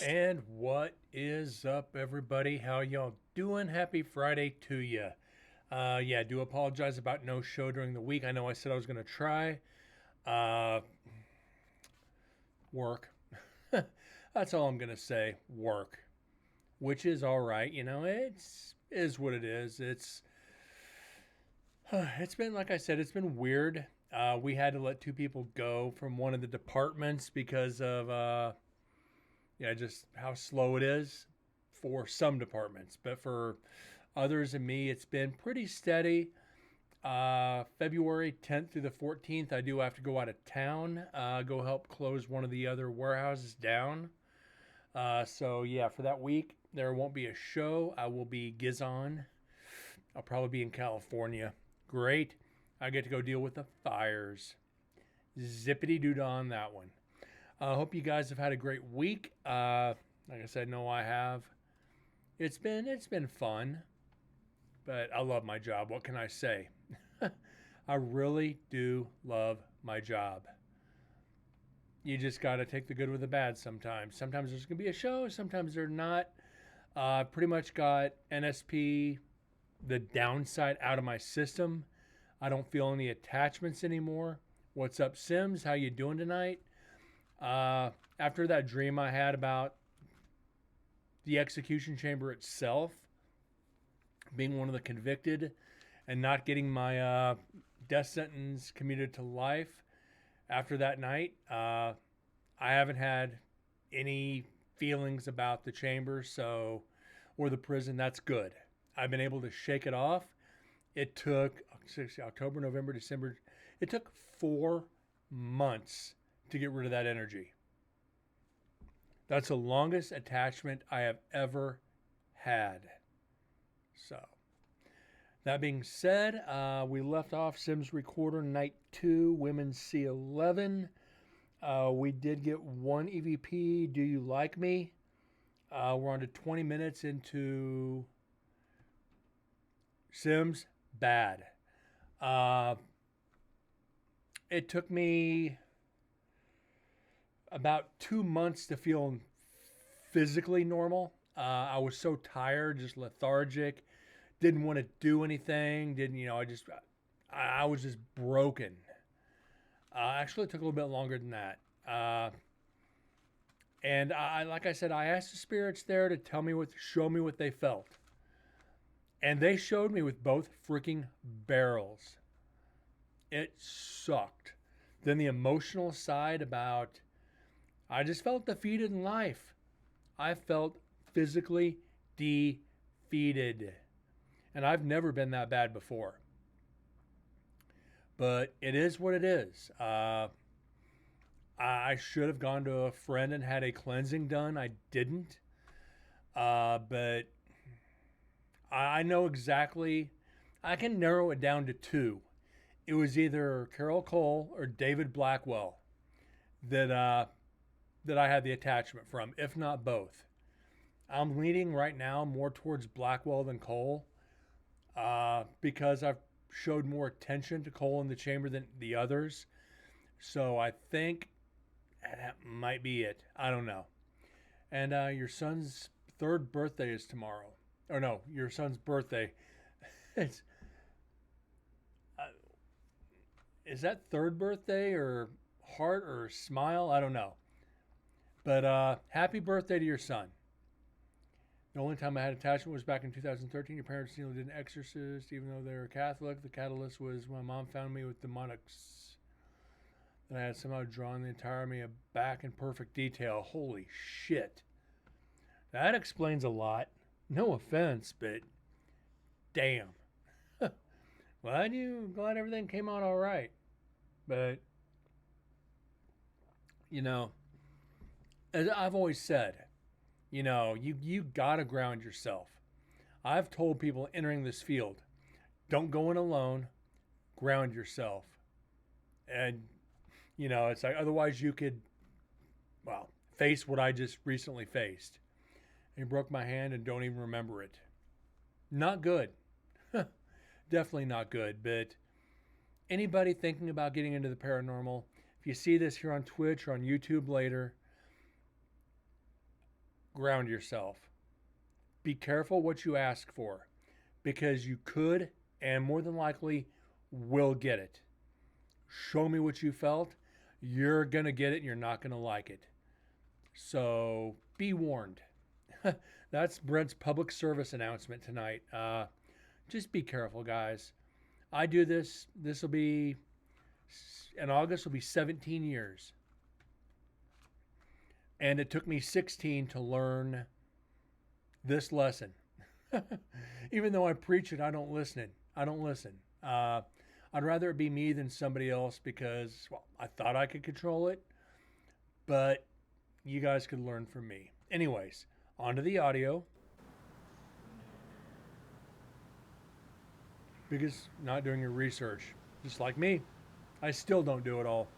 And what is up, everybody? How y'all doing? Happy Friday to you. Yeah, I do apologize about no show during the week. I know I said I was going to try. Uh, Work. That's all I'm going to say. Work. Which is all right. You know, it's is what it is. It's been, like I said, it's been weird. We had to let two people go from one of the departments because of yeah, just how slow it is for some departments. But for others and me, it's been pretty steady. February 10th through the 14th, I do have to go out of town, go help close one of the other warehouses down. So, yeah, for that week, there won't be a show. I will be Gizon. I'll probably be in California. Great. I get to go deal with the fires. Zippity doo dah on that one. I hope you guys have had a great week. Like I said, no, I have. It's been fun, but I love my job. What can I say? I really do love my job. You just got to take the good with the bad sometimes. Sometimes there's going to be a show, sometimes there's not. Pretty much got NSP, the downside, out of my system. I don't feel any attachments anymore. What's up, Sims? How you doing tonight? After that dream I had about the execution chamber itself, being one of the convicted and not getting my death sentence commuted to life, after that night, I haven't had any feelings about the chamber, so or the prison. That's good. I've been able to shake it off. It took October, November, December. It took 4 months to get rid of that energy. That's the longest attachment I have ever had. So, that being said, we left off Sims Recorder Night 2, Women's C11. We did get one EVP, Do You Like Me? We're on to 20 minutes into Sims Bad. It took me about 2 months to feel physically normal. I was so tired, just lethargic, didn't want to do anything. Didn't, I was just broken. Actually, it took a little bit longer than that. And like I said, I asked the spirits there to show me what they felt. And they showed me with both freaking barrels. It sucked. Then the emotional side about, I just felt defeated in life. I felt physically defeated. And I've never been that bad before. But it is what it is. I should have gone to a friend and had a cleansing done. I didn't. But I know exactly. I can narrow it down to two. It was either Carol Cole or David Blackwell that I had the attachment from, if not both. I'm leaning right now more towards Blackwell than Cole, because I've showed more attention to Cole in the chamber than the others. So I think that might be it. I don't know. And your son's third birthday is tomorrow. Or no, your son's birthday. It's, uh, is that third birthday or heart or smile? I don't know. But happy birthday to your son. The only time I had attachment was back in 2013. Your parents nearly did an exorcist, even though they were Catholic. The catalyst was when my mom found me with demonics. Then I had somehow drawn the entire me back in perfect detail. Holy shit. That explains a lot. No offense, but damn. Glad everything came out all right. But, as I've always said, you gotta ground yourself. I've told people entering this field, don't go in alone, ground yourself. And, it's like otherwise you could, face what I just recently faced. He broke my hand and don't even remember it. Not good. Definitely not good. But anybody thinking about getting into the paranormal, if you see this here on Twitch or on YouTube later, ground yourself. Be careful what you ask for because you could and more than likely will get it. Show me what you felt. You're going to get it and you're not going to like it. So be warned. That's Brent's public service announcement tonight. Just be careful, guys. I do this. This will be, in August, will be 17 years. And it took me 16 to learn this lesson. Even though I preach it, I don't listen. I'd rather it be me than somebody else because, well, I thought I could control it, but you guys could learn from me. Anyways, on to the audio. Because not doing your research, just like me, I still don't do it all.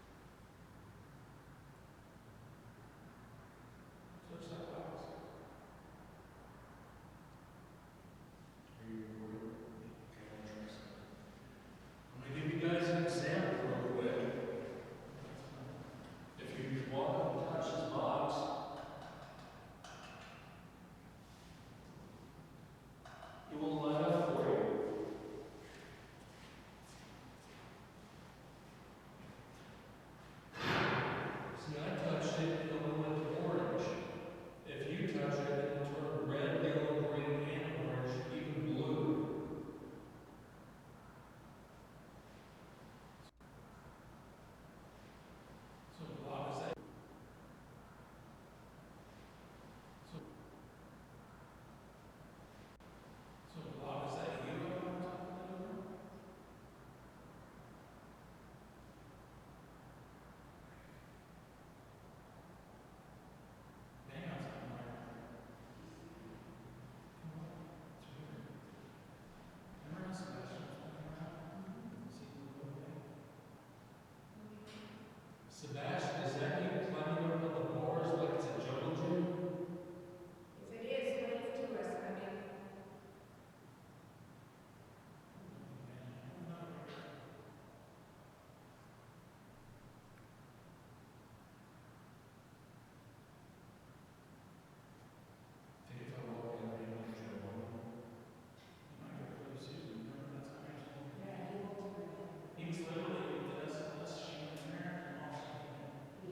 Sebastian, is that you climbing up on the bars like it's a jungle gym? If it is, wave to us, honey. Yeah, he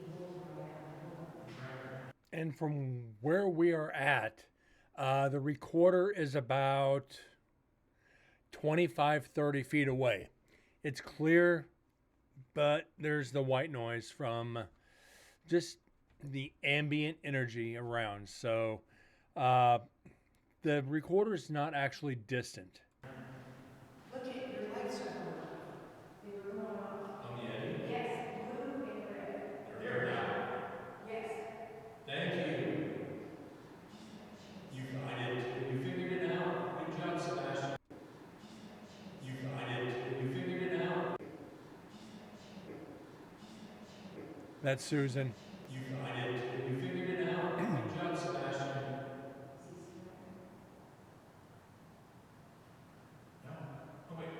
holds my hand. He holds my hand. And from where we are at, the recorder is about 25, 30 feet away. It's clear, but there's the white noise from just the ambient energy around. So the recorder is not actually distant. Look at your lights are going off. They were going off. On the edge? Yes, blue and red. They're there now. Yes. Thank you. I did too. You figured it out. Good job, Sebastian. I did too. You figured it out. That's Susan. I did too. You figured it out. Good job, Sebastian. No. Oh wait.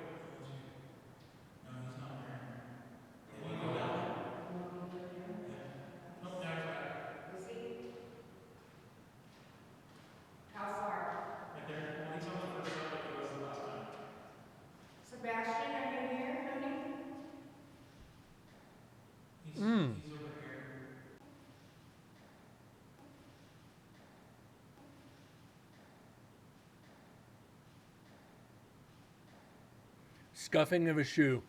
No, he's not there. Did he go down? You want me to go down? Yeah. Oh, now he's back. Is he? How far? Right there. Well, he's on the first side like he was the last time. Sebastian, are you here, honey? He's over here. Scuffing of a shoe.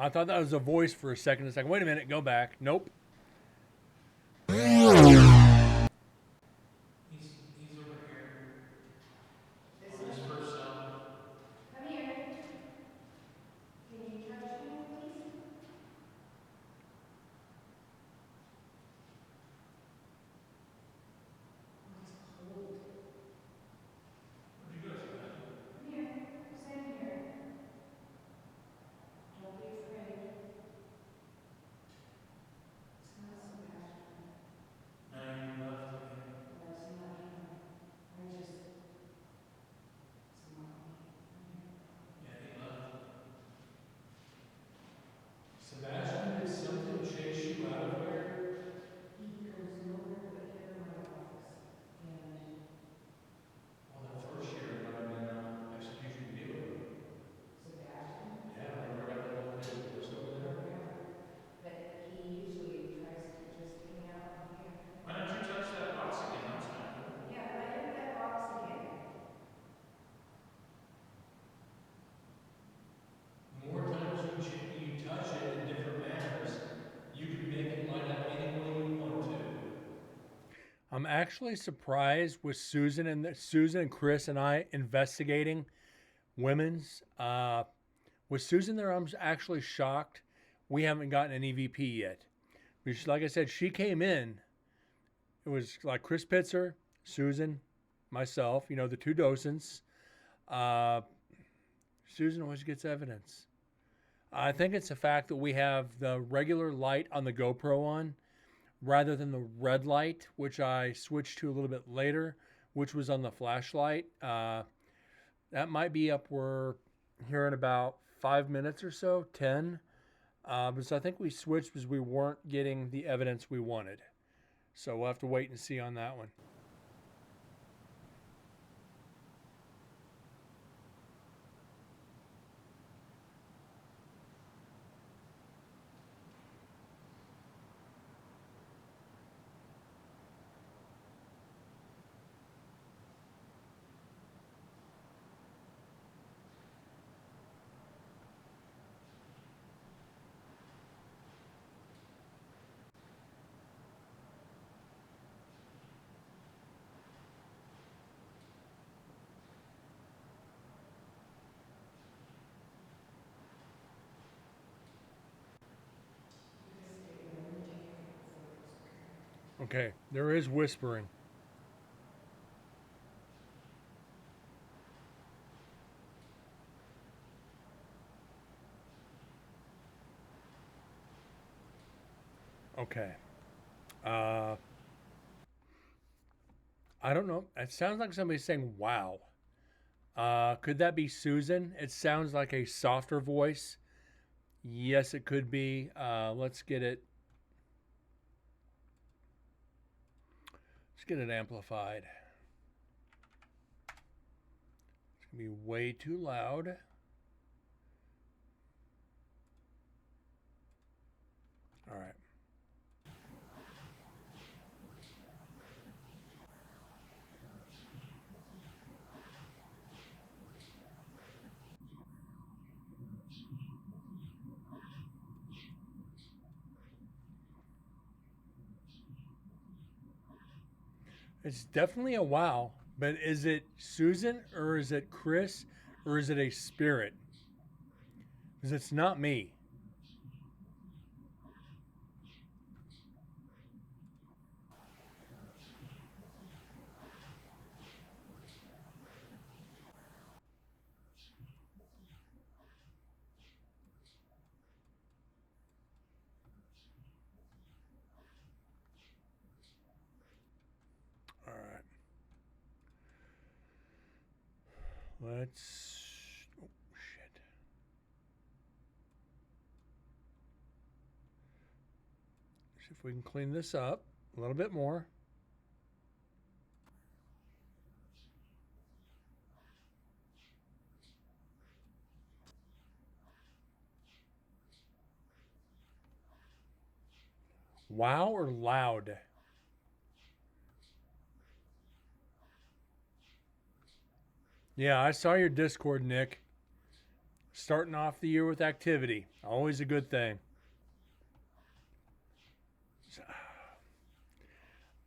I thought that was a voice for a second. It's like, wait a minute, go back. Nope. He's over here. This On his first cell. Come here. Can you touch me, please? Oh, it's cold. Where'd you go, Sebastian? Come here. Stand here. Don't be afraid. actually surprised with Susan and Chris and I investigating women's. With Susan there, I'm actually shocked we haven't gotten an EVP yet. Because, like I said, she came in. It was like Chris Pitzer, Susan, myself. You know, the two docents. Uh, Susan always gets evidence. I think it's the fact that we have the regular light on the GoPro on rather than the red light, which I switched to a little bit later, which was on the flashlight. That might be up here in about 5 minutes or so, 10. So I think we switched because we weren't getting the evidence we wanted. So we'll have to wait and see on that one. Okay, there is whispering. Okay. I don't know. It sounds like somebody's saying wow. Could that be Susan? It sounds like a softer voice. Yes, it could be. Let's get it. Let's get it amplified. It's gonna be way too loud. All right. It's definitely a wow, but is it Susan or is it Chris or is it a spirit? Because it's not me. All right. Let's. Oh, shit. See if we can clean this up a little bit more. Wow or loud? Yeah, I saw your Discord, Nick. Starting off the year with activity. Always a good thing.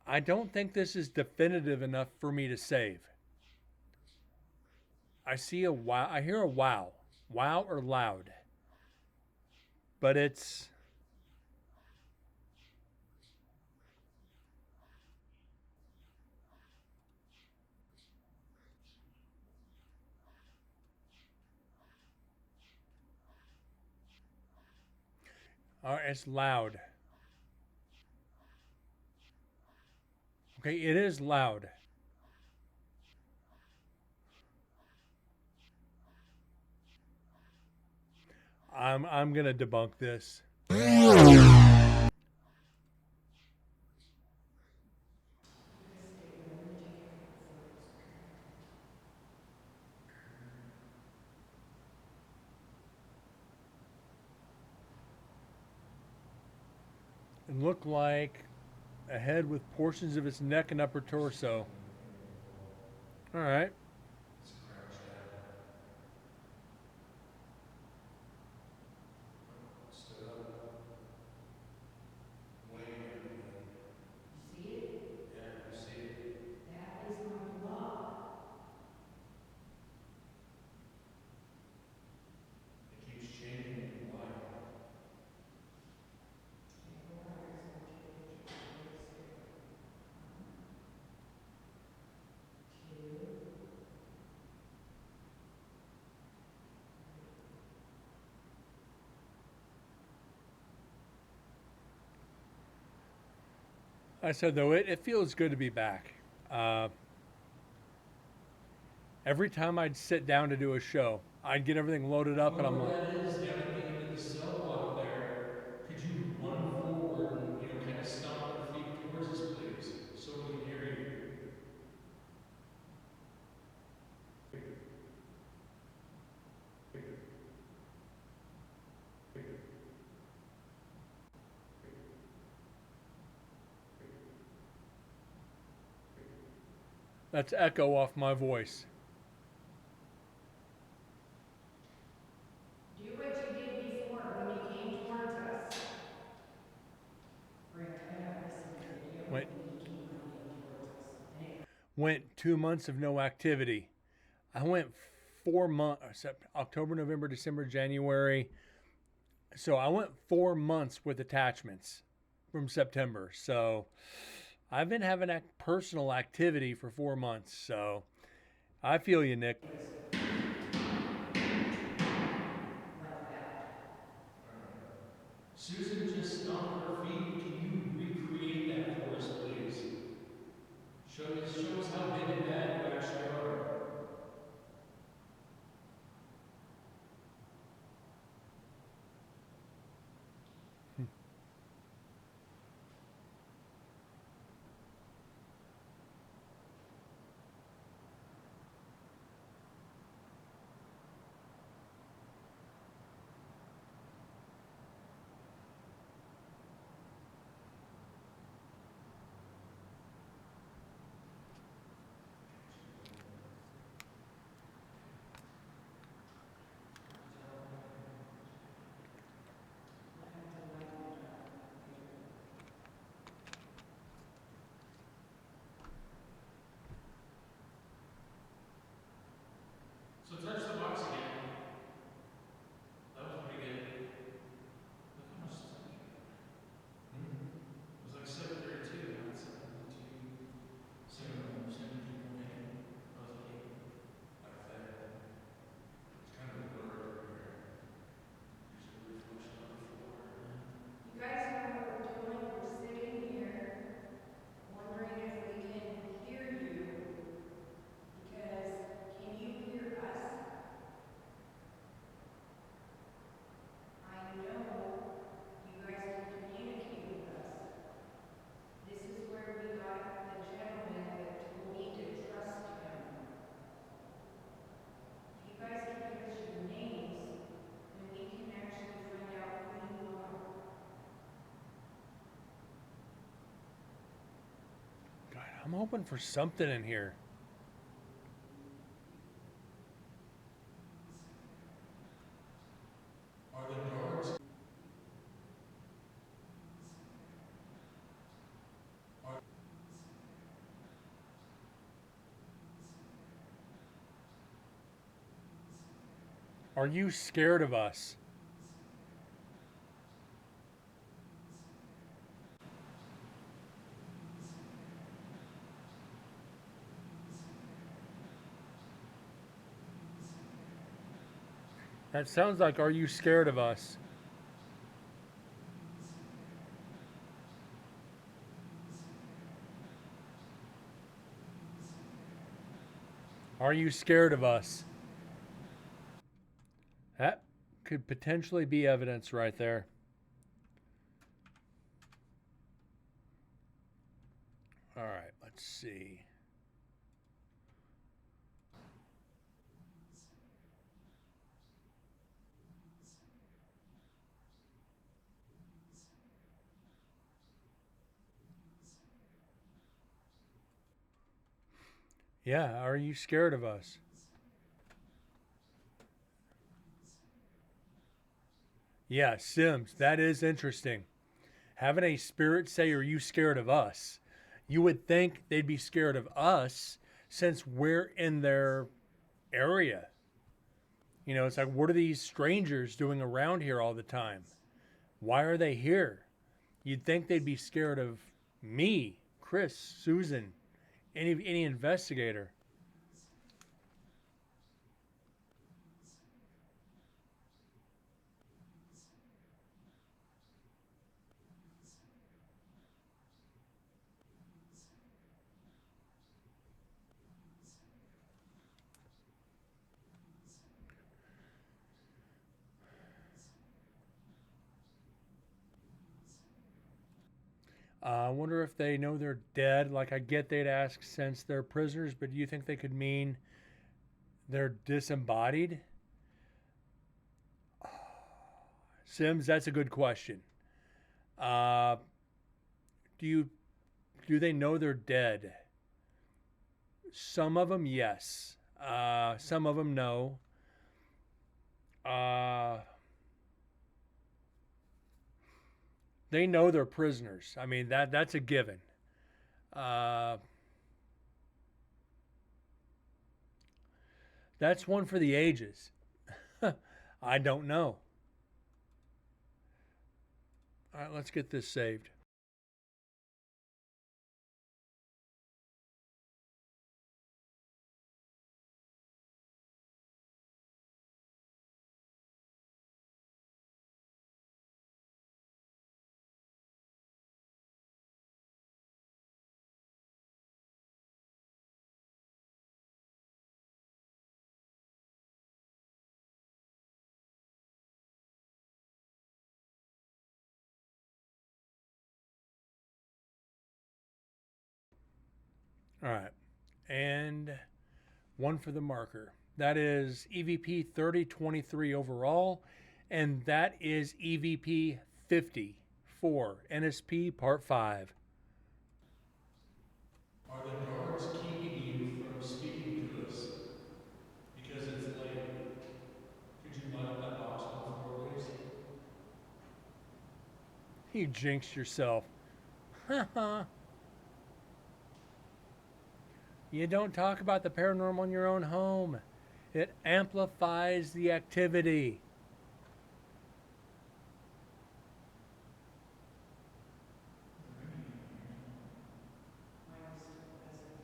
I don't think this is definitive enough for me to save. I see a wow. I hear a wow. Wow or loud. But it's. It's loud. Okay, it is loud. I'm gonna debunk this. It looked like a head with portions of its neck and upper torso. All right. I said though, it feels good to be back. Uh, every time I'd sit down to do a show, I'd get everything loaded up, and I'm Whoever like, that is down at the end of the cell block there, could you run forward and, kind of stomp your feet towards us, please, so we can hear you? that's echo off my voice. Do what you did before when you came towards us. Rick, I haven't listened to the video, Went when you came running towards us. Anyway. went 2 months of no activity. I went 4 months, October, November, December, January. So I went 4 months with attachments from September. So I've been having personal activity for 4 months. So I feel you, Nick. Like that. Susan just stomped her feet. Can you recreate that for us, please? Show us how big and bad you actually are. So touch the box again. That was pretty good. Look how much time you got. It was like 7:32, now it's 7:52. 7:2.8. That was 8. Like that. It's kind of a blur over here. There's a reflection on the floor. You guys know what we're doing? We're sitting here wondering if we can hear you, because can you hear us? I know you guys can communicate with us. This is where we got the gentleman that told me to trust him. If you guys can give us your names, then we can actually find out who you are. God, I'm hoping for something in here. Are the guards? Are you scared of us? That sounds like, are you scared of us? Are you scared of us? That could potentially be evidence right there. All right, let's see. Yeah, are you scared of us? Yeah, Sims, that is interesting. Having a spirit say, are you scared of us? You would think they'd be scared of us since we're in their area. You know, it's like, what are these strangers doing around here all the time? Why are they here? You'd think they'd be scared of me, Chris, Susan, any investigator. I wonder if they know they're dead. Like, I get they'd ask since they're prisoners, but do you think they could mean they're disembodied? Sims, that's a good question. Uh, do they know they're dead? Some of them, yes. Some of them, no. Uh, they know they're prisoners. I mean, that's a given. Uh, that's one for the ages. I don't know. All right, let's get this saved. All right. And one for the marker. That is EVP 3023 overall, and that is EVP 50 for NSP Part 5. Are the guards keeping you from speaking to us because it's late? Could you line up that box on the floor, please? You jinxed yourself. You don't talk about the paranormal in your own home. It amplifies the activity. Mine is still present,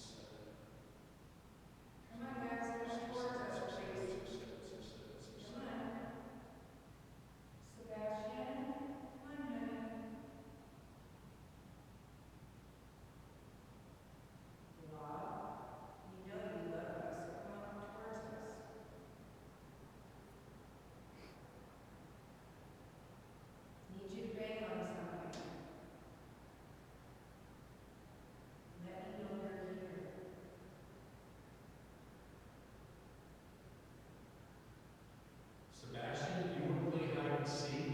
present. Come on, guys, push towards us, please. Come on. Sebastian, come on, honey. Rob, you know you love us. Come on towards us. Need you to bang on something. Let me know you're here. Sebastian, do you want to play hide and seek?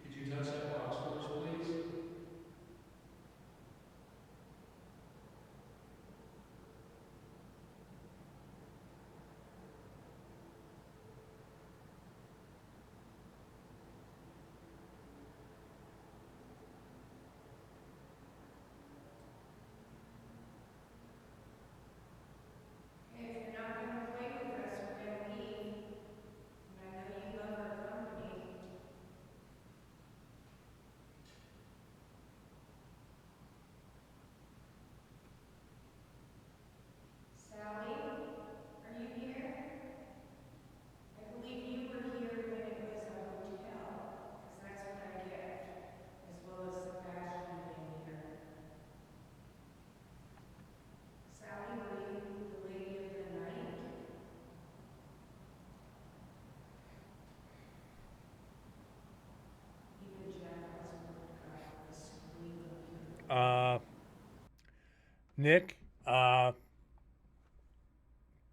Could you touch that box for us, please? Hey, if you're not gonna play with us, we're gonna leave. And I know you love our company. Sally, are you here? I believe you were here when it was a hotel, because that's what I get, as well as Sebastian being here. Sally, were you the lady of the night? Even Jack Osborne got a scream of fear. Nick,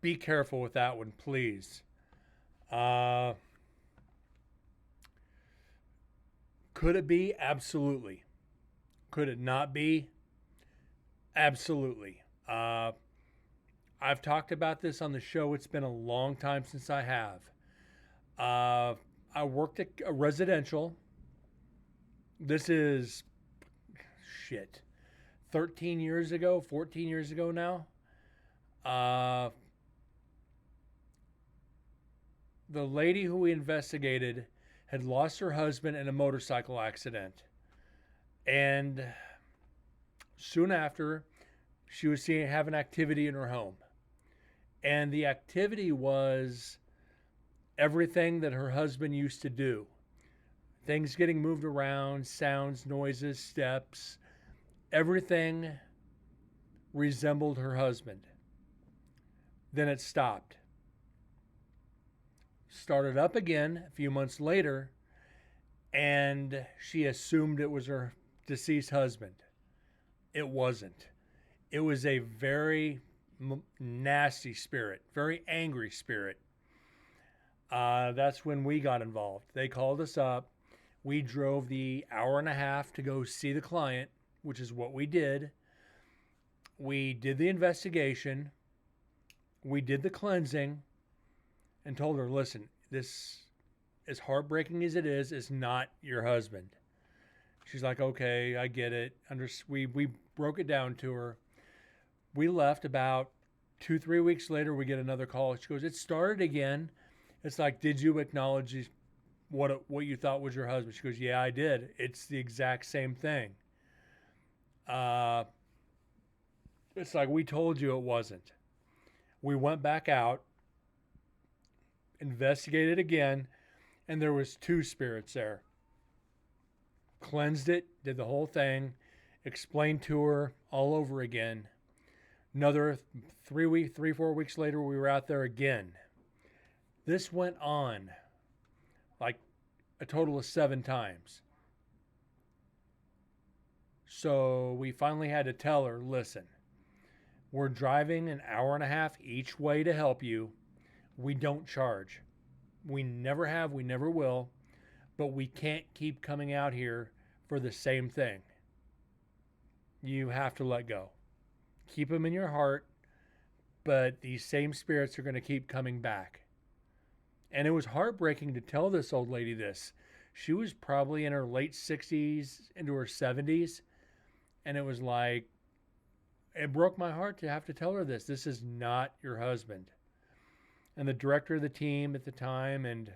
be careful with that one, please. Could it be? Absolutely. Could it not be? Absolutely. I've talked about this on the show. It's been a long time since I have. I worked at a residential. This is shit. 13 years ago, 14 years ago now. The lady who we investigated had lost her husband in a motorcycle accident. And soon after, she was seeing have an activity in her home. And the activity was everything that her husband used to do. Things getting moved around, sounds, noises, steps, everything resembled her husband. Then it stopped. started up again a few months later, and she assumed it was her deceased husband. It wasn't. It was a very nasty spirit, very angry spirit. That's when we got involved. They called us up. We drove the hour and a half to go see the client, which is what we did. We did the investigation. We did the cleansing and told her, listen, this, as heartbreaking as it is not your husband. She's like, okay, I get it. We broke it down to her. We left about 2-3 weeks later. We get another call. She goes, it started again. It's like, did you acknowledge what you thought was your husband? She goes, yeah, I did. It's the exact same thing. It's like, we told you it wasn't. We went back out, investigated again, and there was 2 spirits there. Cleansed it, did the whole thing, explained to her all over again. Another 3-4 weeks later, we were out there again. This went on like a total of 7 times. So we finally had to tell her, listen, we're driving an hour and a half each way to help you. We don't charge. We never have, we never will, but we can't keep coming out here for the same thing. You have to let go. Keep them in your heart, but these same spirits are going to keep coming back. And it was heartbreaking to tell this old lady this. She was probably in her late 60s into her 70s, and it was like, it broke my heart to have to tell her this. This is not your husband. And the director of the team at the time and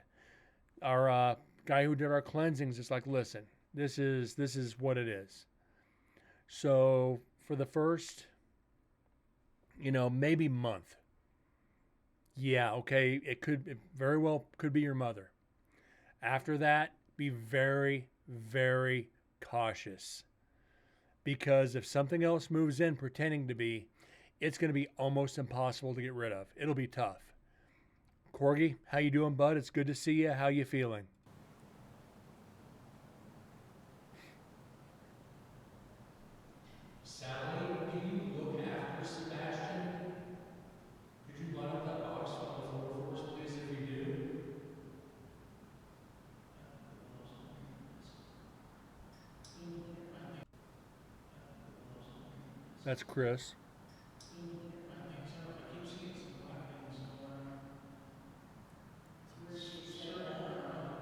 our guy who did our cleansings is like, listen, this is what it is. So for the first, maybe month, yeah, okay, it very well could be your mother. After that, be very, very cautious. Because if something else moves in pretending to be, it's going to be almost impossible to get rid of. It'll be tough. Corgi, how you doing, bud? It's good to see you. How you feeling? Sally, can you look after Sebastian? Could you line up that box on the floor for us, please, if you do? That's Chris. I think so. I keep seeing some black things go around. Where she said that,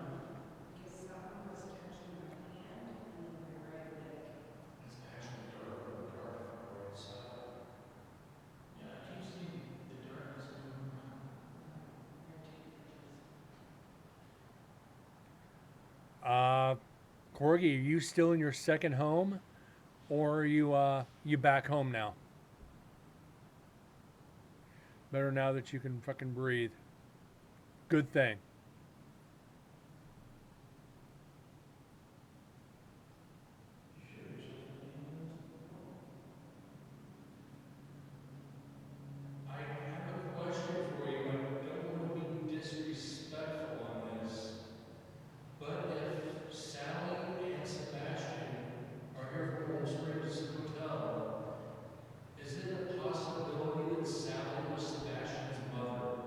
because something was touching my hand and then my right leg. It's actually dark, really dark from the right side. Yeah, I keep seeing the darkness moving around. Corgi, are you still in your second home, or are you back home now? Better now that you can fucking breathe. Good thing. I have a question for you. I don't want to be disrespectful on this, but if Sally and Sebastian are here from Palm Springs Hotel, is it a possibility that Sally was Sebastian's mother?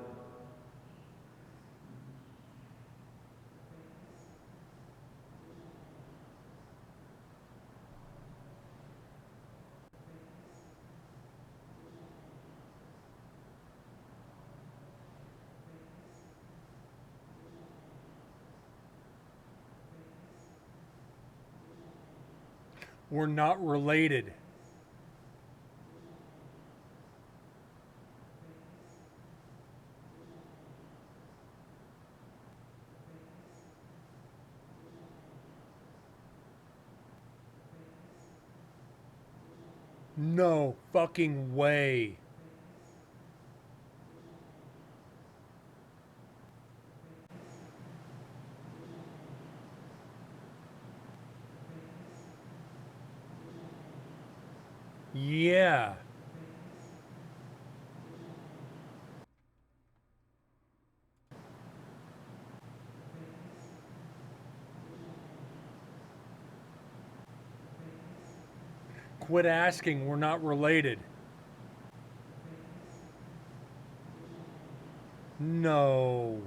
We're not related. No fucking way. Yeah. Quit asking. We're not related. No.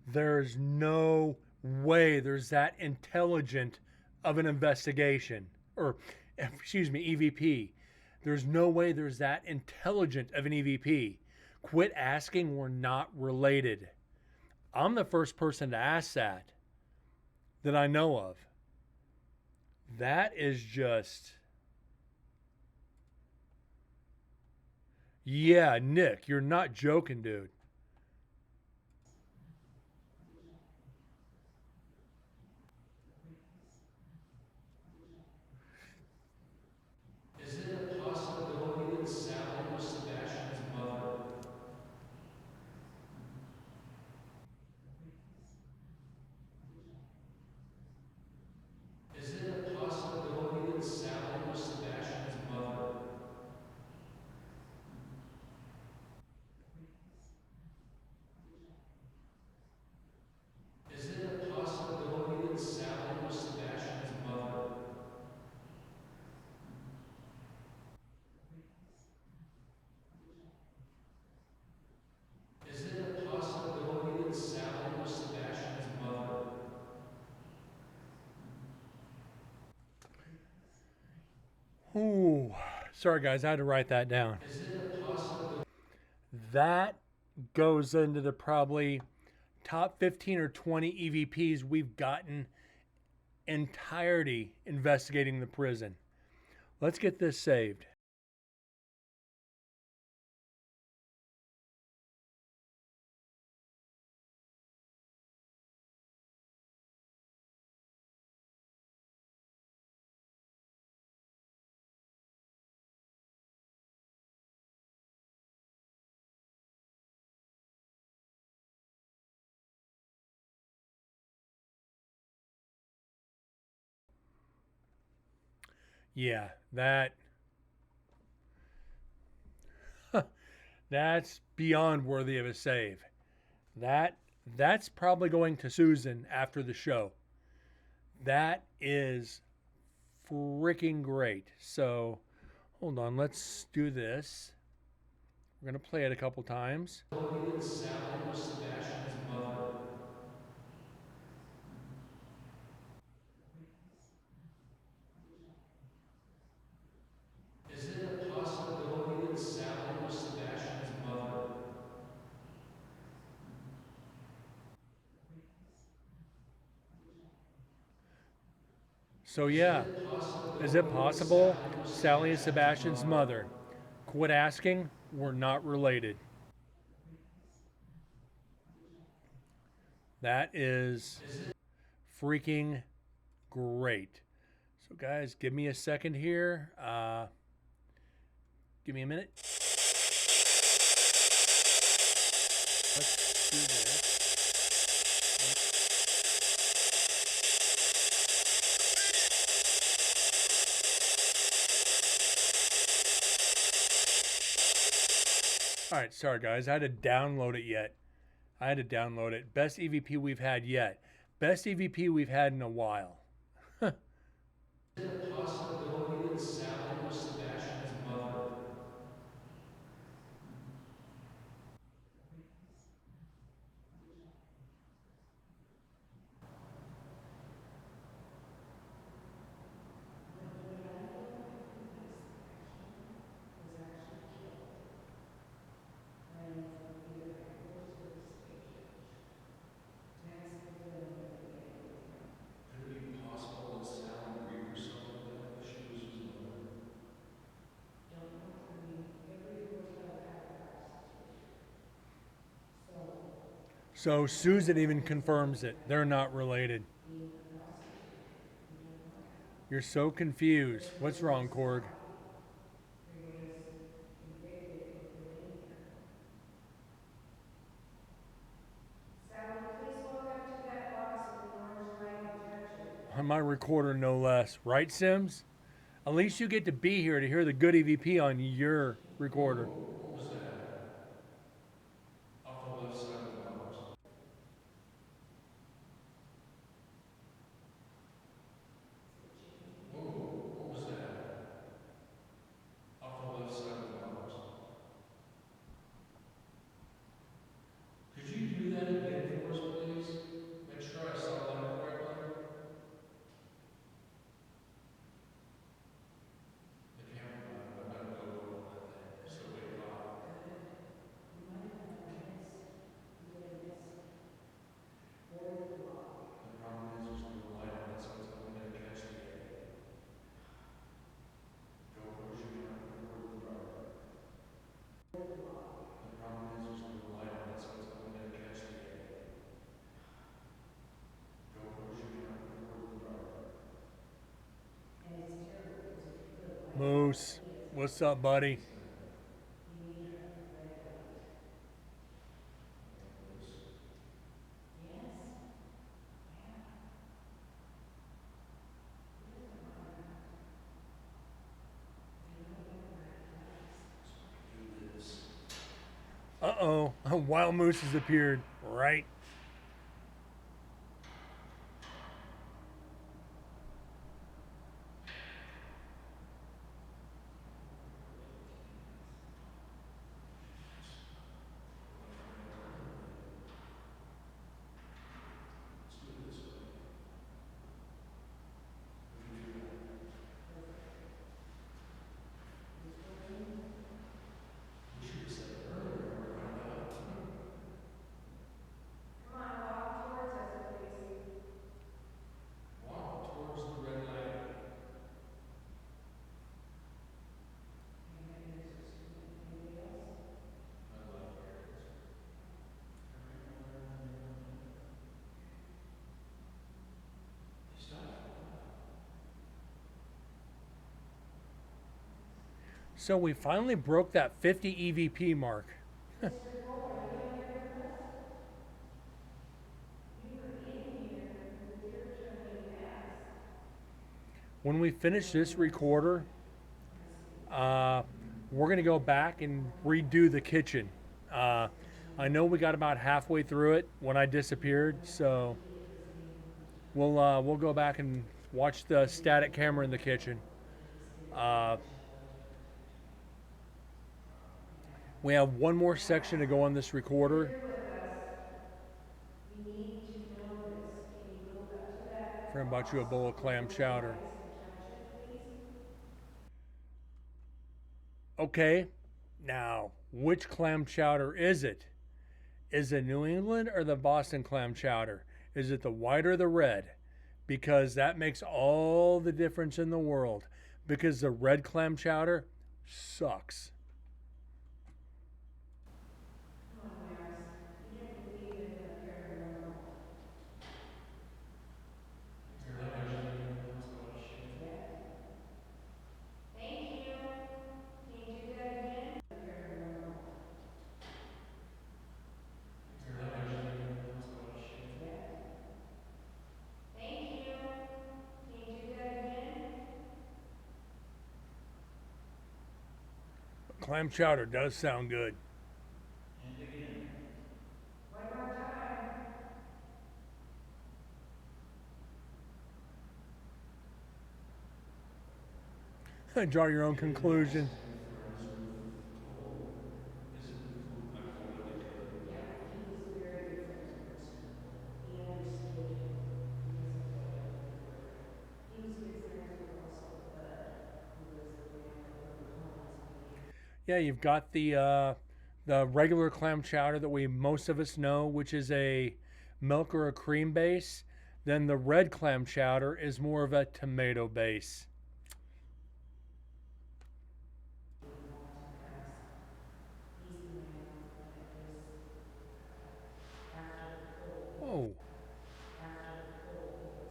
There's no way there's that intelligent of an investigation. Or, excuse me, EVP. There's no way there's that intelligent of an EVP. Quit asking. We're not related. I'm the first person to ask that I know of. That is just. Yeah, Nick, you're not joking, dude. Is it a possibility that Sally was Sebastian's mother? Is it a possibility that Sally was Sebastian's mother? Is it a possibility that Sally was Sebastian's mother? Is it a possibility that Sally was Sebastian's mother? Ooh, sorry guys, I had to write that down. Is it a possibility? That goes into the probably top 15 or 20 EVPs we've gotten entirety investigating the prison. Let's get this saved. Yeah, that's beyond worthy of a save. That's probably going to Susan after the show. That is freaking great. So, hold on, let's do this. We're going to play it a couple times. That Sally was Sebastian's mother? Is it a possibility that Sally was Sebastian's mother? So, yeah, is it possible Sally is Sebastian's mother? Quit asking, we're not related. That is freaking great. So, guys, give me a second here. Give me a minute. Let's do this. All right, sorry guys, I had to download it yet. I had to download it. Best EVP we've had yet. Best EVP we've had in a while. Is it a possibility that Sally was Sebastian's mother? Could it be possible that Sally grieved herself to death that she was his mother? So Susan even confirms it. They're not related. You're so confused. What's wrong, Korg? Sally, please walk up to that box with the orange light and touch it. On my recorder, no less. Right, Sims? At least you get to be here to hear the good EVP on your recorder. What was that? Off the left side of the box. Whoa, what was that? Off the left side of the box. Could you do that again for us, please? Make sure I saw that correctly. The camera got it. I've got a GoPro on that thing, so it got it. The problem is there's no light on it, so it's only going to catch the edge. GoPros you cannot record in the dark. The problem is there's no light on it, so it's only going to catch the edge. GoPros you cannot record in the dark. Moose, what's up, buddy? Do this. Uh-oh, a wild moose has appeared, right? Let's do it this way. If you do that. We should have said it earlier when we found out. Come on, walk towards us, please. Walk towards the red light. I love carrots. They stopped for a while. So we finally broke that 50 EVP mark. Mr. Cole, are you in here with us? You were in here with your turning gas. When we finish this recorder, we're gonna go back and redo the kitchen. I know we got about halfway through it when I disappeared, so we'll go back and watch the static camera in the kitchen. We have one more section to go on this recorder. Here with us. We need to know this. Can you go up to that? Friend bought you a bowl of clam chowder. box and touch it, please? Okay, now which clam chowder is it? Is it New England or the Boston clam chowder? Is it the white or the red? Because that makes all the difference in the world. Because the red clam chowder sucks. Come on, Maris. You didn't believe in the paranormal. You're like, I usually don't ask questions. Thank you. Can you do that again? Paranormal. You're like, I usually don't ask questions. Thank you. Can you do that again? Clam chowder does sound good. And again. One more time. Draw your own conclusion. He understood because of what he was good friends with also Bud, who was the man that wrote Holland's Way. Yeah, you've got the regular clam chowder that most of us know, which is a milk or a cream base. Then the red clam chowder is more of a tomato base. He's the man that was after the cold. Oh, After the cold was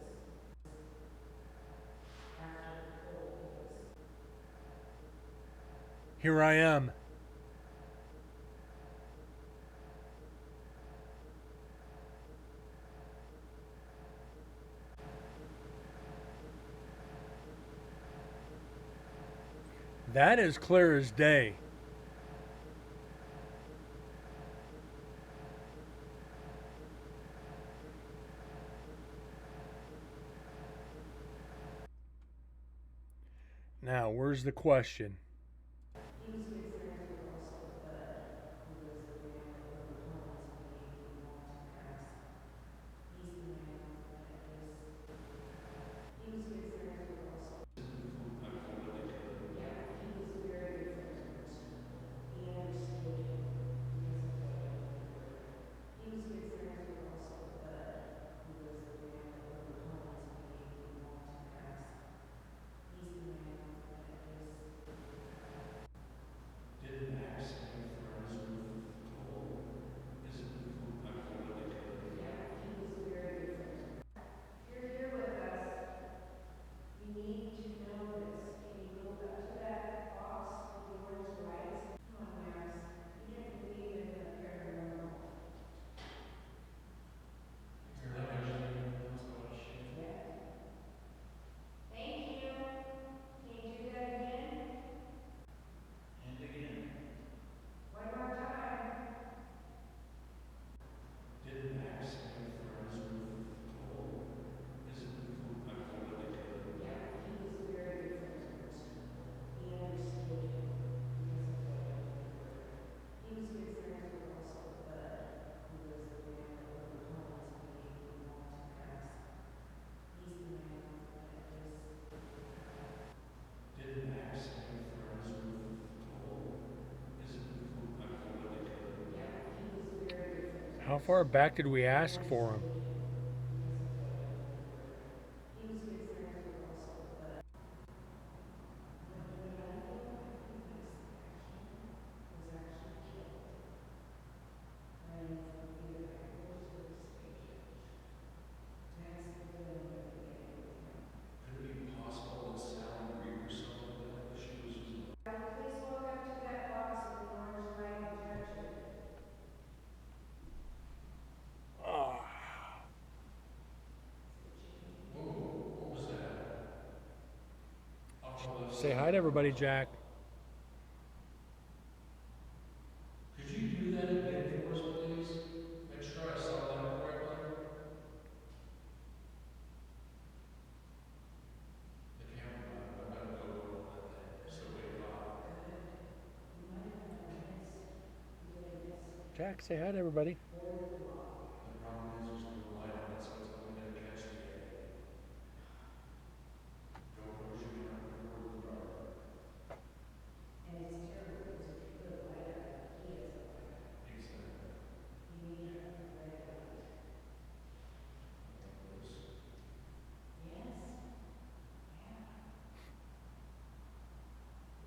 after the cold was here I am. That is clear as day. Now, where's the question? He was concerned through also Bud, who was the man that overtones believed he wanted to pass. He's the man that is. He was concerned through also. Yeah, he was a very good friend to Mercer. He understood him because of what he endured. He was concerned through also Bud, who was the man that overtones believed he wanted to pass. He's the man that is. Did Max make friends with Cole? Is it Yeah, he was a very good friend to me. You're here with us. You need to know this. Can you go up to that box with the orange lights? Come on, Max. You didn't believe in the paranormal. You're not answering anyone else's question. Yet. Thank you. Can you do that again? And again. One more time. Did Max make friends with Cole? Is it Yeah, he was a very good friend to Mercer. He understood him because of what he endured. He was concerned through also Bud, who was the man that overtones believed he wanted to pass. He's the man that is. Did Max make friends with Cole? Is it Yeah, he was a very good friend to How far back did we ask Mercer. for him? He was concerned through also Bud. You know what I feel? I think Max was actually killed. Running from either Echoes or the station. Max had been in the beginning with him. Could it be possible that Sally grieved herself to death as she was his mother? Please walk up to that box with the orange light and touch it. Whoa, what was that? Off the left Say side. hi to everybody, Jack. Could you do that again for us, please? Make sure I saw that correctly. The camera died. I've got a GoPro on that thing, so wait, God. Good. You might have done a miss. You did a miss. Jack, say hi to everybody. Or the block. The problem is there's no light on it, so it's only gonna catch the GoPros you can record in the dark. And it's terrible because if you put a light on it, he has a light on it. Exactly. You need a red light. Like this. Yes. Yeah.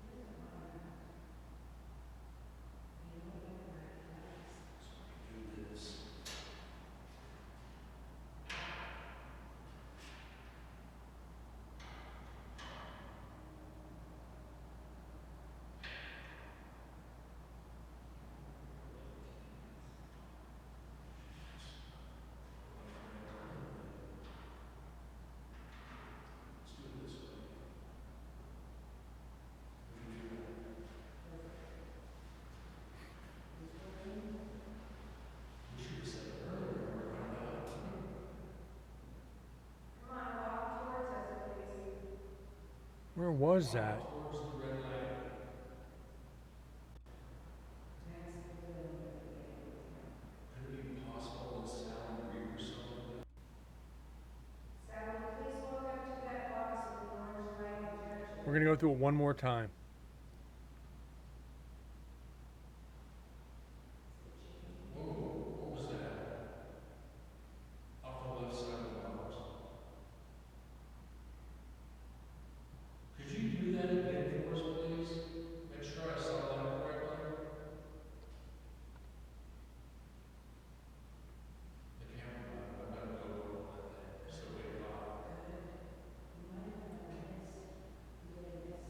He doesn't mind that. You know what that light does? So I can do this. Let's do it this way. We can do that. It's working. We should have said it earlier, we're running out. Come on, walk towards us, please. Where was that? Towards the red light. Max had been in the beginning with him. Could it be possible that Sally grieved herself to death? Sally, please walk up to that box with the orange light and touch it. We're going to go through it one more time. Whoa, what was that? Off the left side of the box. Could you do that again for us, please? Make sure I saw that correctly. The camera died. I've got a GoPro on that thing, so wait, God. Good. You might have done a miss. You did a miss.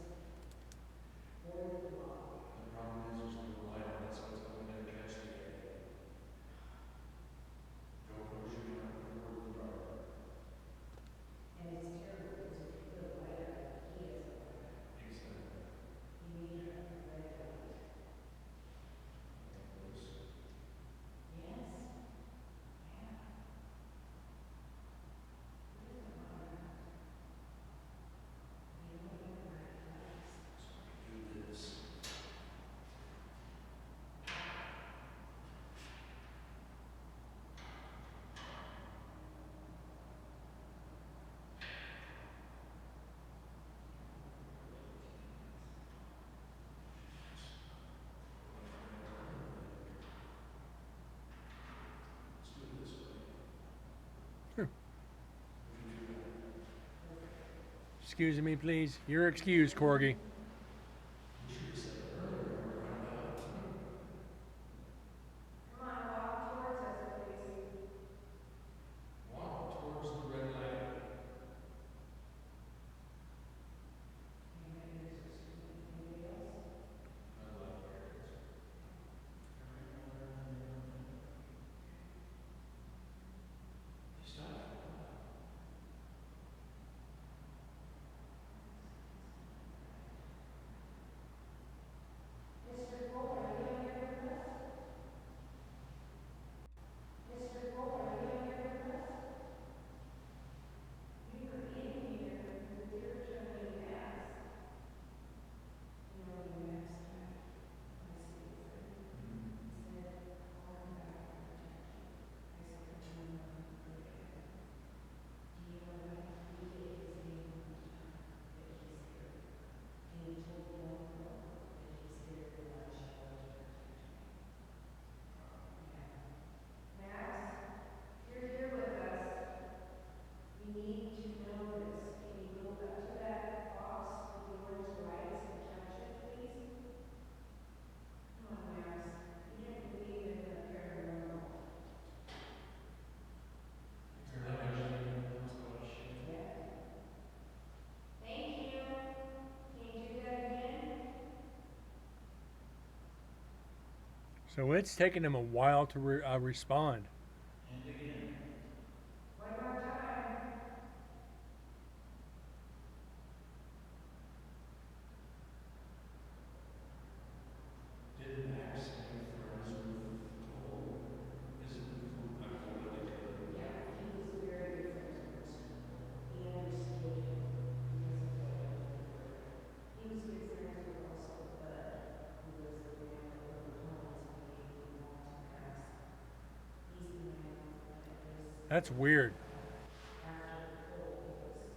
excusing me, please? You're excused, Corgi. You should have said it earlier when we were coming out. Come on, walk towards us, please. Walk towards the red light. Anybody else? Anybody else? I like Garrett. He stopped for a while. Mr. Cole, are you in here with us? Mr. Cole, are you in here with us? You were in here with your attorney Max. You know what Max said? I see what he said. He said, call him back and protect you. I said, no, okay. Do you know what? We get his name all the time, that he's here. And he told the young girl that he's here to watch you all to protect me. Yeah. Max, you're here with us. You need to know this. Can you go up to that box with the orange lights and catch it, please? Come on, Max. You didn't believe in the paranormal. Apparently Benjamin wants to watch you. Yeah. Thank you. Can you do that again? So it's taken him a while to respond. And again. One more time. Did Max make friends with Cole? Is it I'm totally good. Yeah, he was very good friends with Mr. Cole. He understood him because of what he went through. He was good friends with also Bud, who was the man that wrote poems and gave them all to Max. He's the man that was That's weird. after Cole was killed.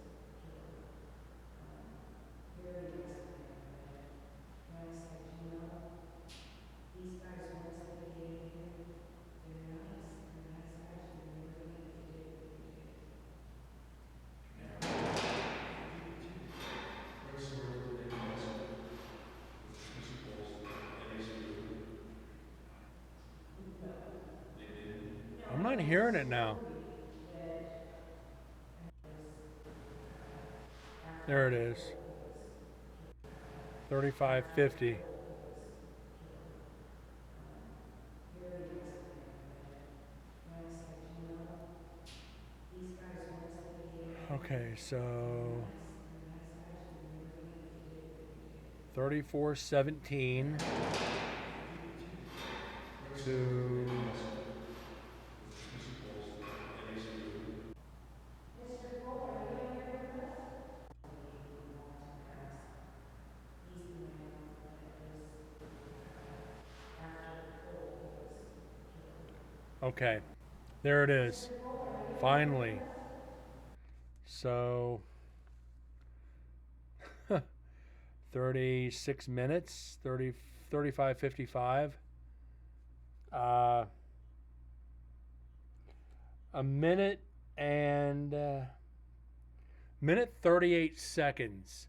Very nice man. Max said, you know, these guys once they get in here, they're nice. They're nice guys. You never think they did what they did. What story did they tell us with Mr. Cole's Eddie's food? No. They didn't. I'm not hearing it now. There it is. 3550. Okay, so 3417 to Mr. Cole, are you in here with us? He's the man that was after Cole was killed. okay. There it is. Finally. So 36 minutes, 35:55. A minute and minute 38 seconds.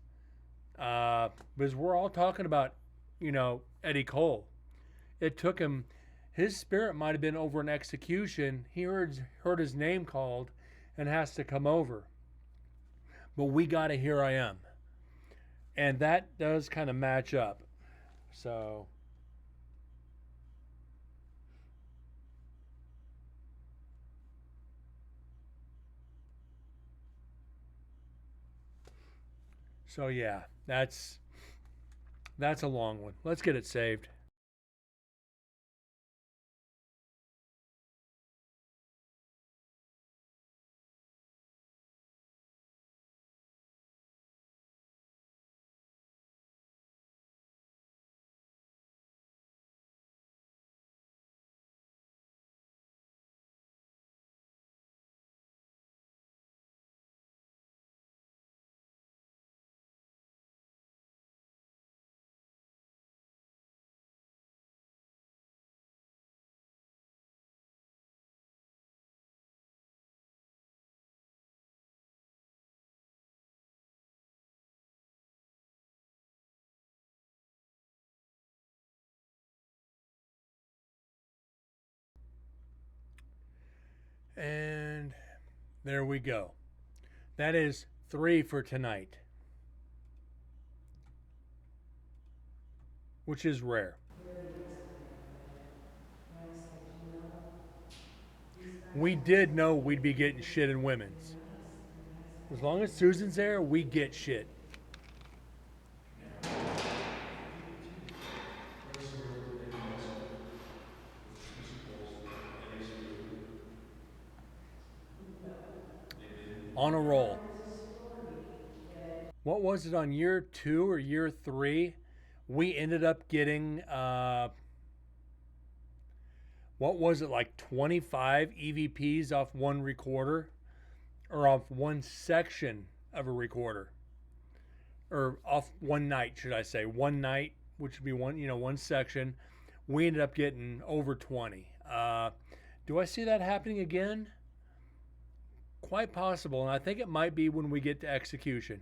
Because we're all talking about, Eddie Cole. It took him, his spirit might have been over an execution. He heard his name called and has to come over. But we got a Here I Am. And that does kind of match up. So yeah, that's a long one. Let's get it saved. And there we go. That is 3 for tonight, which is rare. We did know we'd be getting shit in women's. As long as Susan's there, we get shit. On a roll. What was it on year 2 or year 3? We ended up getting, what was it, like 25 EVPs off one recorder? Or off one section of a recorder? Or off one night, should I say. One night, which would be one section. We ended up getting over 20. Do I see that happening again? Quite possible, and I think it might be when we get to execution.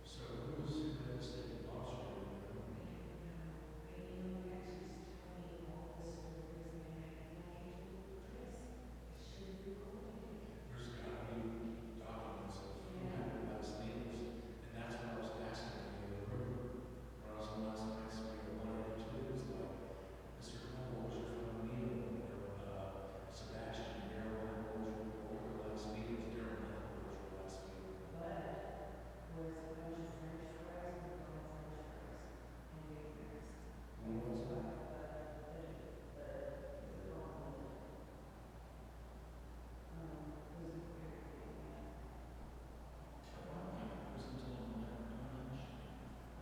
So who was the investigating officer, do you know? There's gotta be documents of who had the last meetings, and that's what I was asking in the other room. When I was on last night, somebody wanted into it, it was like, Mr. Cole, what was your final meeting with, Sebastian, Daryl, what were your last meetings, Daryl, what was your last meeting? Who was it?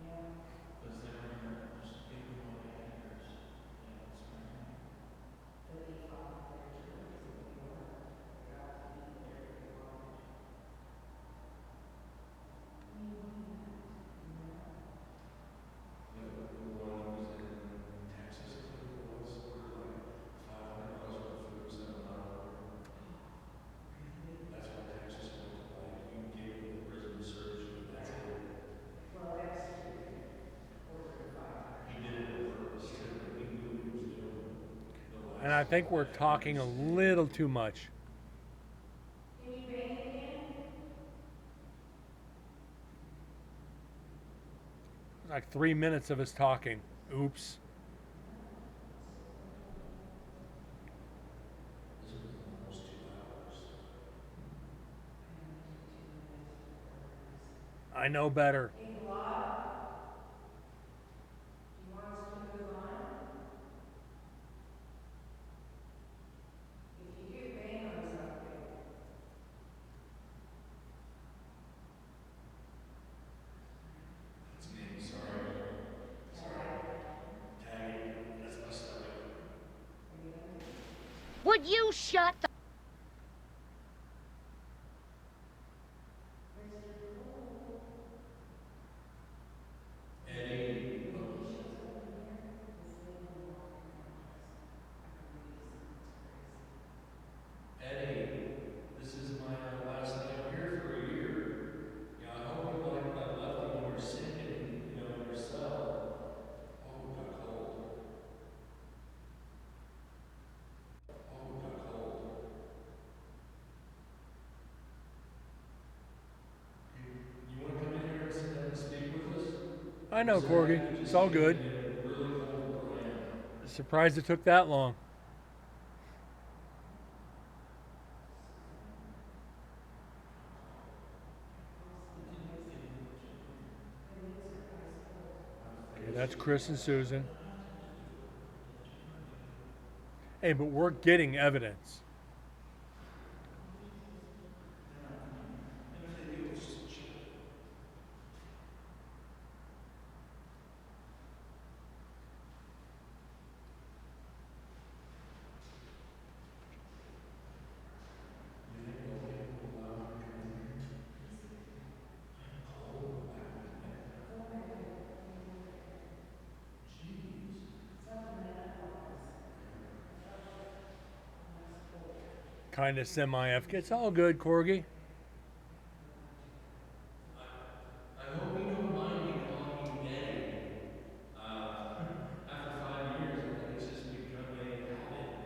Well, I mean, it wasn't until 11, actually. Because they were just gave them what they had here, so, yeah, that's right. The one that was in Texas, I think it was, ordered like $500 worth of food, sent them out over. That's why Texas went to like, you gave them the prison search, and that's it. He did it on purpose, too. He knew what he was doing. The And I last think we're five talking a years. little too much. Like 3 minutes of us talking. Oops. This was almost 2 hours. I know better. That's me, sorry. Sorry. Taggy, that's my stomach. Would you shut the Eddie, Eddie, this is my last night here for a year. Yeah, I hope you like that I left you when you were sick and, in your cell. Oh, it got cold. Oh, it got cold. You want to come in here and sit down and speak with us? I know, Corgi. It's all good. Really cold where I am. Surprised it took that long. Okay, that's Chris and Susan. Hey, but we're getting evidence. kind of semi-F. It's all good, Corgi. I hope you don't mind me calling you Eddie. After 5 years, I think it's just become a habit.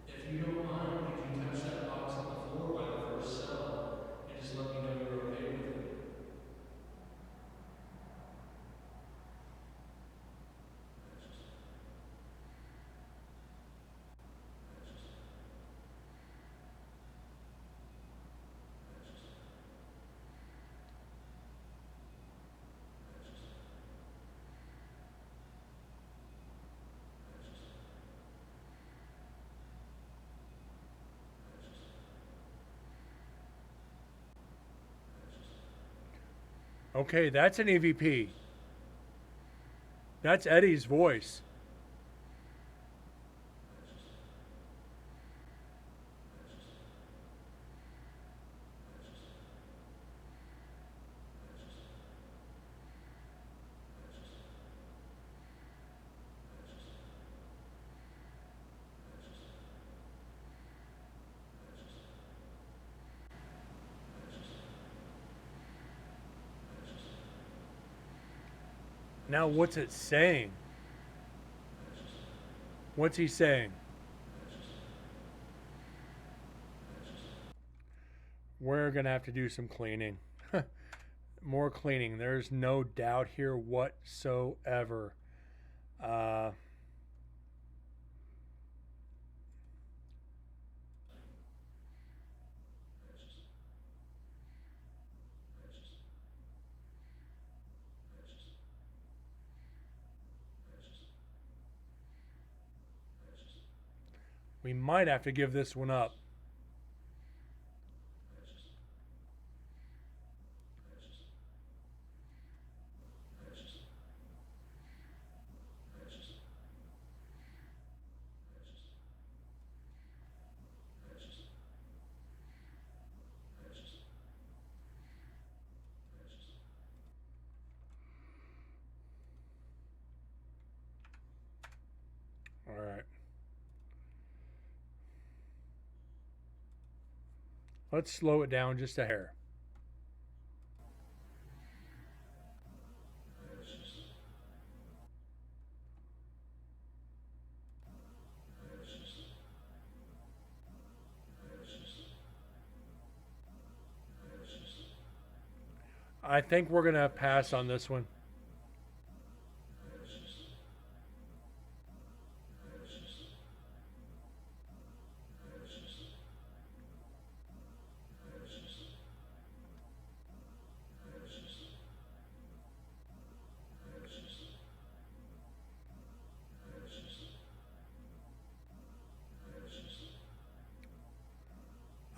If you don't mind, could you touch that box on the floor by the first cell and just let me know you're okay with it? Okay, that's an EVP. That's Eddie's voice. Now, what's it saying? What's he saying? We're going to have to do some cleaning. More cleaning. There's no doubt here whatsoever. Uh, we might have to give this one up. All right. Let's slow it down just a hair. I think we're going to pass on this one.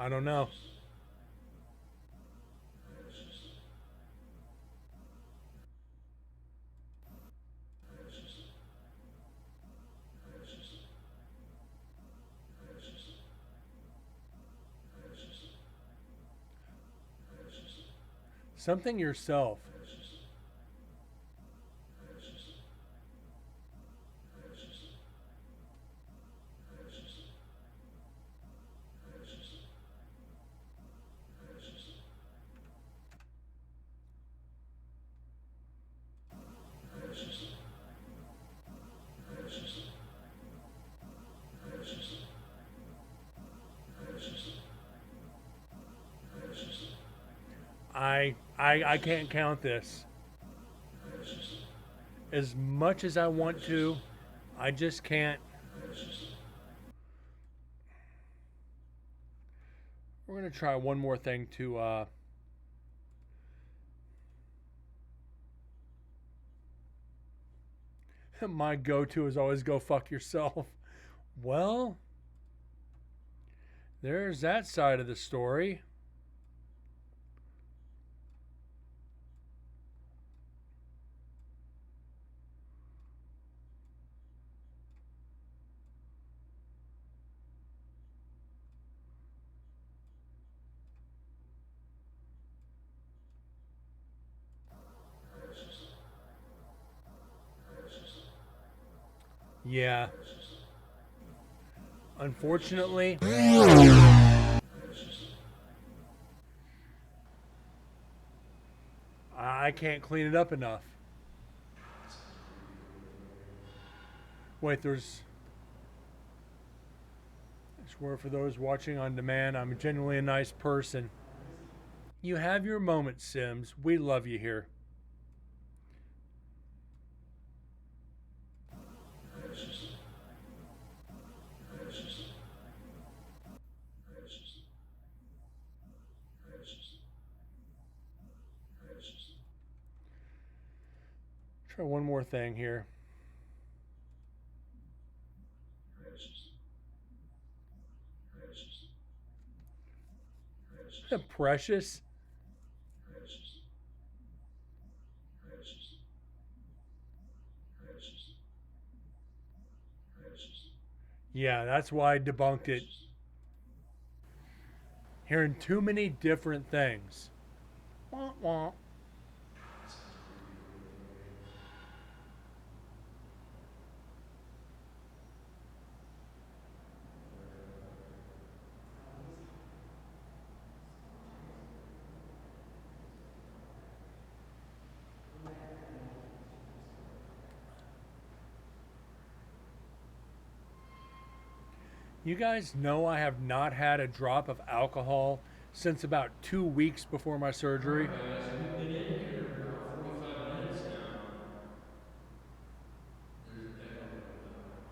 I don't know. Something yourself. I can't count this. As much as I want to, I just can't. We're going to try one more thing to my go-to is always go fuck yourself. Well, there's that side of the story. Yeah. Unfortunately, I can't clean it up enough. Wait, I swear for those watching on demand, I'm genuinely a nice person. You have your moments, Sims. We love you here. Try one more thing here. Precious. Yeah, that's why I debunked it. Hearing too many different things. Wah, wah. You guys know I have not had a drop of alcohol since about 2 weeks before my surgery. Guys, we've been in here about 45 minutes now. There's an echo really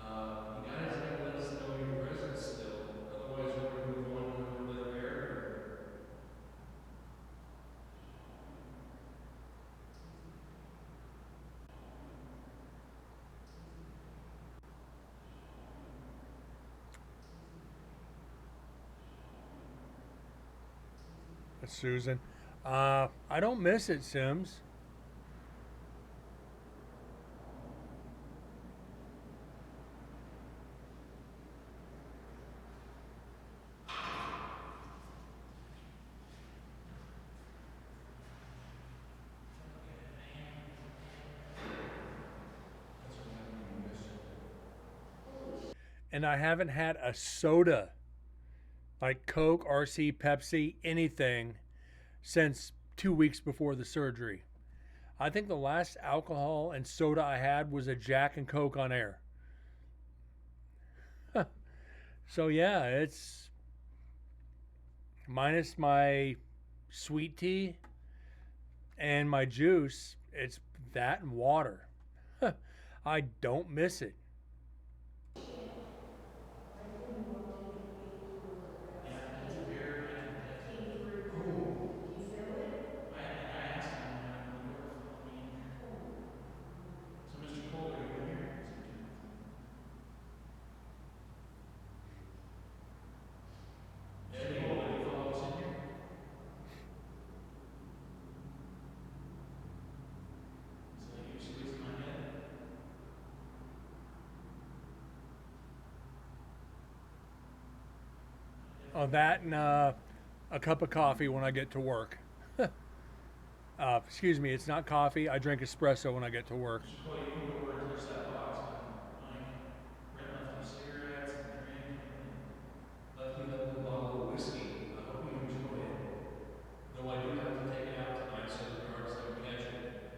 loud. You guys gotta let us know your presence still. Otherwise, we're gonna move on to another area. That's Susan. I don't miss it, Sims. That's what happened when you missed it. And I haven't had a soda like Coke, RC, Pepsi, anything since 2 weeks before the surgery. I think the last alcohol and soda I had was a Jack and Coke on air. So yeah, it's minus my sweet tea and my juice. It's that and water. I don't miss it. Yeah, it's very, I can definitely. Oh, I asked him when I opened the door if he'll let me in here. So, Mr. Cole, are you in here? Is he doing nothing? Eddie, will you follow us in here? Is that you squeezing my head? Oh, that and a cup of coffee when I get to work. Excuse me, it's not coffee. I drink espresso when I get to work. Mr. Cole, you can go over and touch that box behind Mike. Brent left you cigarettes and a drink and left you that little bottle of whiskey. I hope you enjoy it. Though I do have to take it out tonight so the guards don't catch it.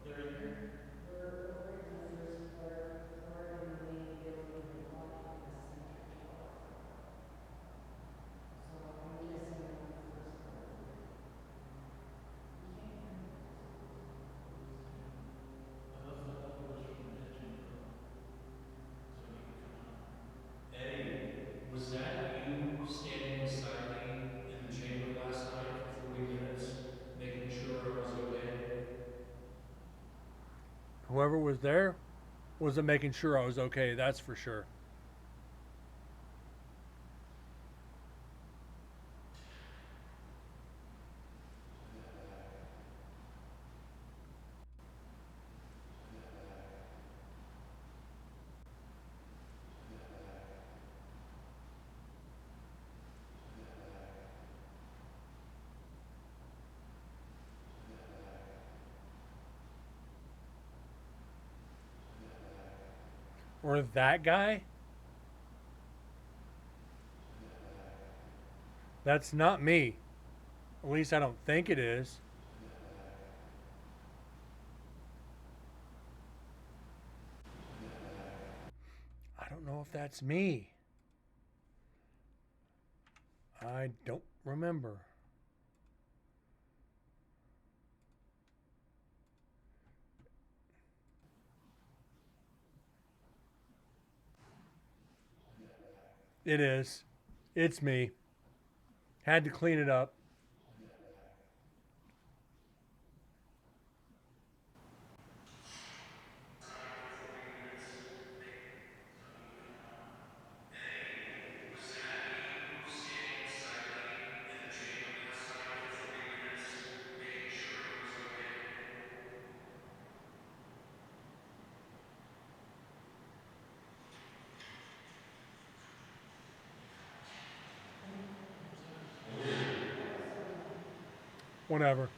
They're in here? I left the holdovers from the kitchen though, so he could come out. Eddie, was that you standing beside me in the chamber last night for 40 minutes, making sure I was okay? Whoever was there wasn't making sure I was okay, that's for sure. Or that guy? That's not me. At least I don't think it is. I don't know if that's me. I don't remember. It is. It's me. Had to clean it up. Whatever.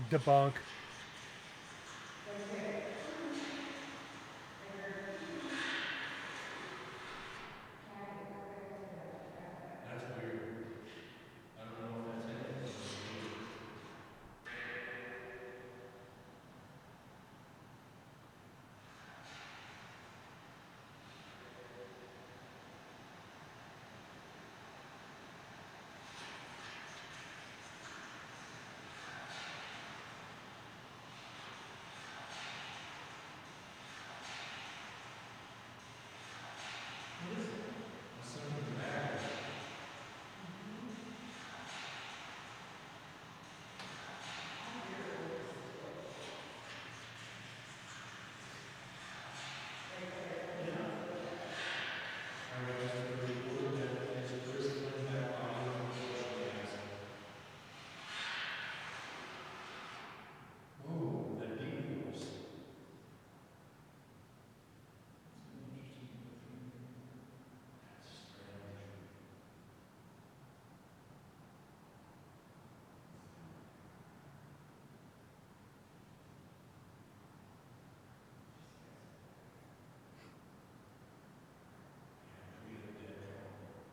Debunk. That's weird. I don't know if that's anything, but it's weird. What is it? There's something dramatic. Yeah. I registered for the order that is Chris playing back audio from the flushing gas. Whoa, that deep voice. That's an interesting version. That's strange. Yeah, we had a dead call.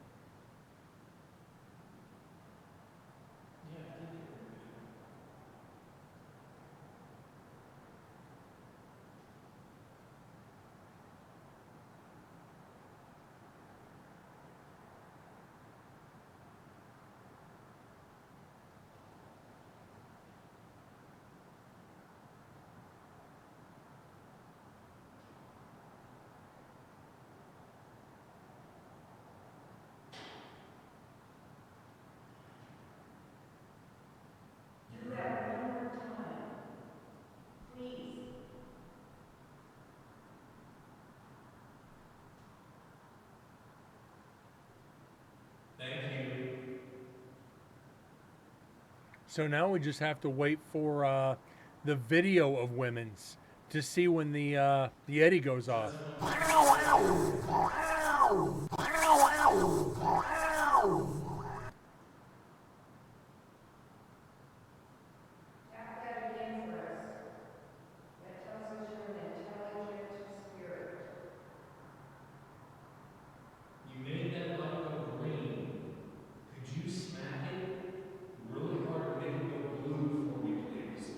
Yeah, I did get rid of it. Do that one more time, please. Thank you. So now we just have to wait for the video of women's to see when the Eddie goes off. Tap that again for us. That tells us you're an intelligent spirit. You made that light go green. Could you smack it really hard to make it go blue for me, please?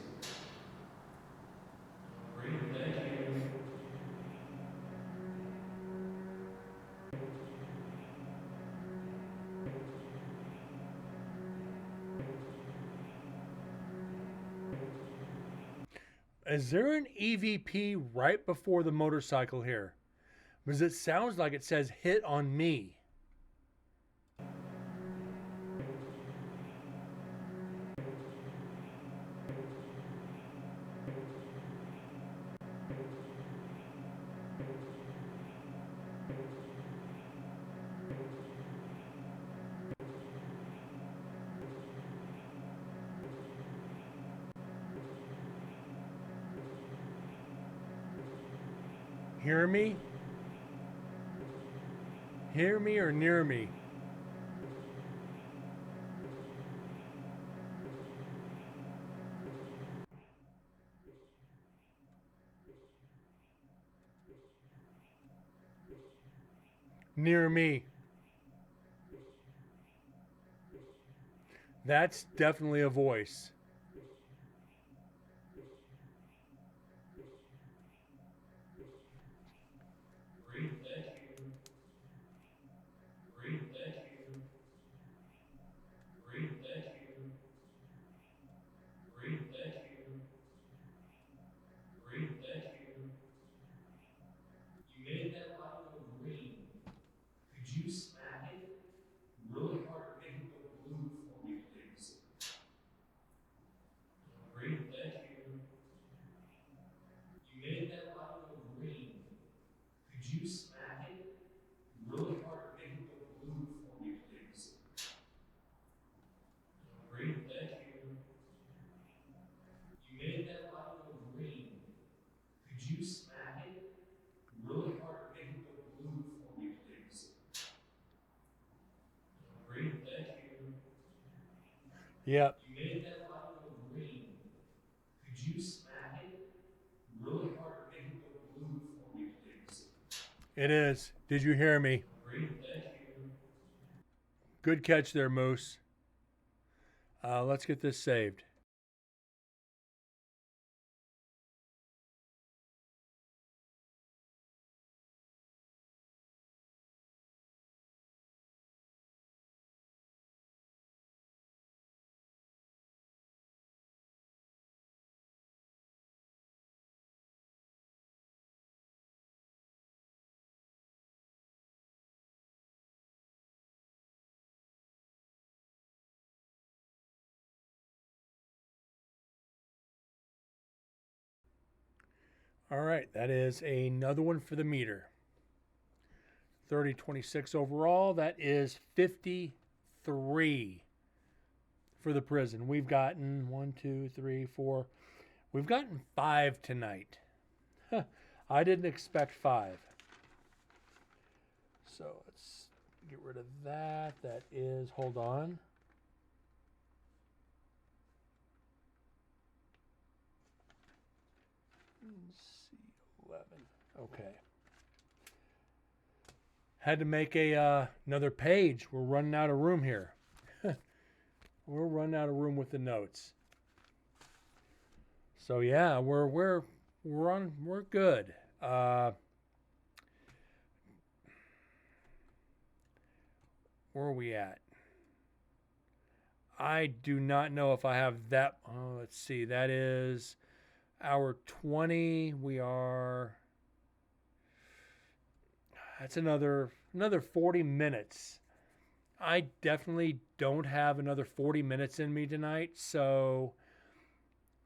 Green, thank you. Is there an EVP right before the motorcycle here? Because it sounds like it says hit on me. Hear me? Hear me or near me? near me. That's definitely a voice. Great, thank you. Great, thank you. Great, thank you. Great, thank you. Great, thank you. You made that light go green. Could you smack it really hard and make it go blue for me, please? Great, thank you. You made that light go green. Could you smack it really hard and make it go blue for me, please? Great, thank you. You made that light go green. Could you smack it really hard and make it go blue for me, please? Great, thank you. Yep, You made that light go green. Could you smack it really hard and make it go blue for me, please? it is. Did you hear me? Great, thank you. Good catch there, Moose. Let's get this saved. All right, that is another one for the meter. 30-26 overall. That is 53 for the prison. We've gotten 1, 2, 3, 4. We've gotten 5 tonight. I didn't expect 5. So let's get rid of that. That is, hold on. C11. Okay. Had to make another page. We're running out of room here. We're running out of room with the notes. So yeah, we're good. Where are we at? I do not know if I have that. Oh, let's see. That is hour 20. We are. That's another 40 minutes. I definitely don't have another 40 minutes in me tonight, so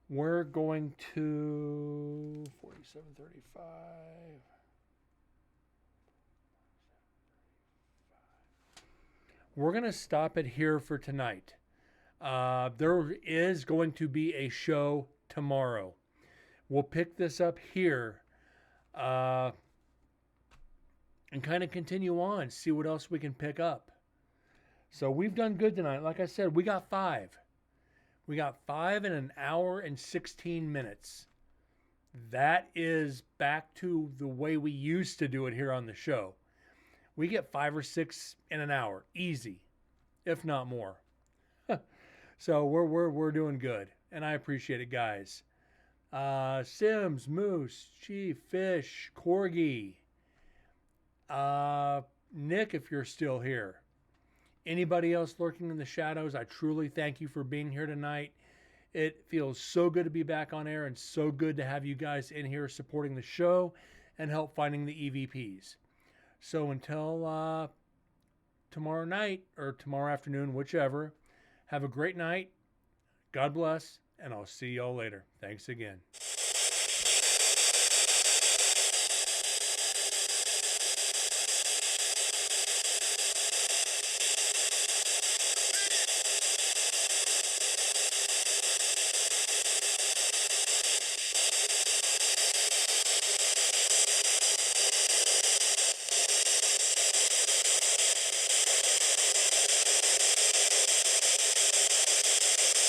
we're going to 47:35. We're going to stop it here for tonight. There is going to be a show tomorrow. We'll pick this up here and kind of continue on, see what else we can pick up. So we've done good tonight. Like I said, we got 5. We got 5 in an hour and 16 minutes. That is back to the way we used to do it here on the show. We get 5 or 6 in an hour, easy, if not more. So we're doing good, and I appreciate it, guys. Sims, Moose, Chief, Fish, Corgi, Nick, if you're still here. Anybody else lurking in the shadows, I truly thank you for being here tonight. It feels so good to be back on air and so good to have you guys in here supporting the show and help finding the EVPs. So until tomorrow night or tomorrow afternoon, whichever, have a great night. God bless, and I'll see y'all later. Thanks again.